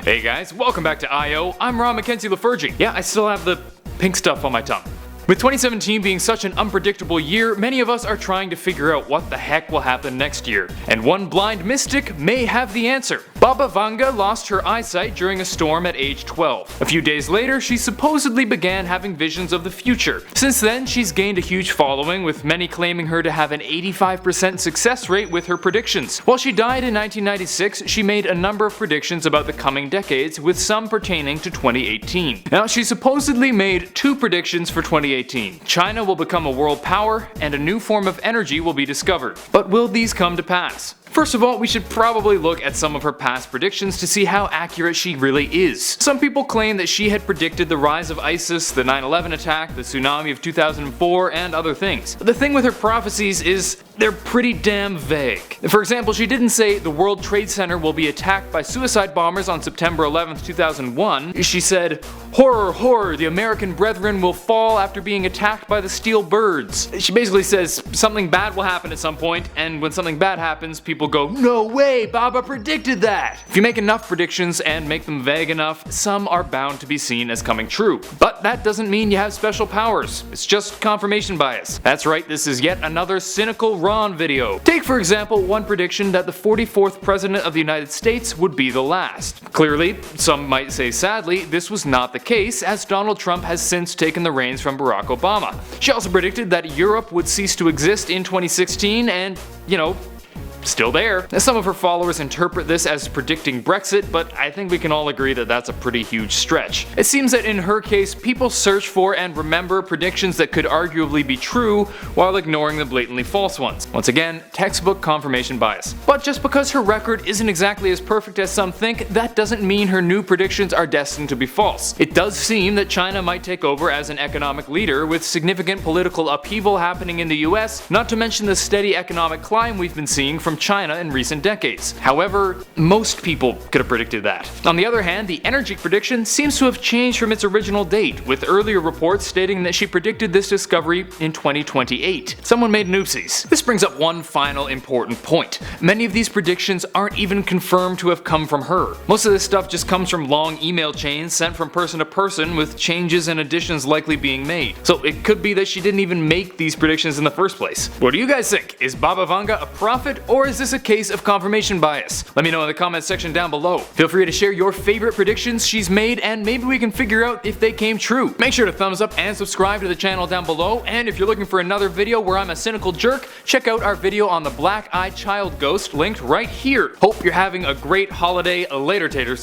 Hey guys, welcome back to I.O. I'm Ron Mackenzie Lafergie. Yeah, I still have the pink stuff on my tongue. With 2017 being such an unpredictable year, many of us are trying to figure out what the heck will happen next year. And one blind mystic may have the answer. Baba Vanga lost her eyesight during a storm at age 12. A few days later, she supposedly began having visions of the future. Since then, she's gained a huge following, with many claiming her to have an 85% success rate with her predictions. While she died in 1996, she made a number of predictions about the coming decades, with some pertaining to 2018. Now, she supposedly made two predictions for 2018. China will become a world power, and a new form of energy will be discovered. But will these come to pass? First of all, we should probably look at some of her past predictions to see how accurate she really is. Some people claim that she had predicted the rise of ISIS, the 9/11 attack, the tsunami of 2004, and other things. But the thing with her prophecies is they're pretty damn vague. For example, she didn't say the World Trade Center will be attacked by suicide bombers on September 11th, 2001. She said, "Horror, horror, the American brethren will fall after being attacked by the steel birds." She basically says something bad will happen at some point, and when something bad happens, people go, "No way, Baba predicted that!" If you make enough predictions and make them vague enough, some are bound to be seen as coming true. But that doesn't mean you have special powers. It's just confirmation bias. That's right, this is yet another cynical Ron video. Take for example one prediction that the 44th President of the United States would be the last. Clearly, some might say sadly, this was not the case, as Donald Trump has since taken the reins from Barack Obama. She also predicted that Europe would cease to exist in 2016 and, still there. Now, some of her followers interpret this as predicting Brexit, but I think we can all agree that that's a pretty huge stretch. It seems that in her case, people search for and remember predictions that could arguably be true while ignoring the blatantly false ones. Once again, textbook confirmation bias. But just because her record isn't exactly as perfect as some think, that doesn't mean her new predictions are destined to be false. It does seem that China might take over as an economic leader, with significant political upheaval happening in the US, not to mention the steady economic climb we've been seeing from China in recent decades. However, most people could have predicted that. On the other hand, the energy prediction seems to have changed from its original date, with earlier reports stating that she predicted this discovery in 2028. Someone made an oopsies. This brings up one final important point. Many of these predictions aren't even confirmed to have come from her. Most of this stuff just comes from long email chains sent from person to person, with changes and additions likely being made. So it could be that she didn't even make these predictions in the first place. What do you guys think? Is Baba Vanga a prophet, or is this a case of confirmation bias? Let me know in the comments section down below. Feel free to share your favorite predictions she's made, and maybe we can figure out if they came true. Make sure to thumbs up and subscribe to the channel down below, and if you're looking for another video where I'm a cynical jerk, check out our video on the black-eyed child ghost linked right here. Hope you're having a great holiday. Later, taters.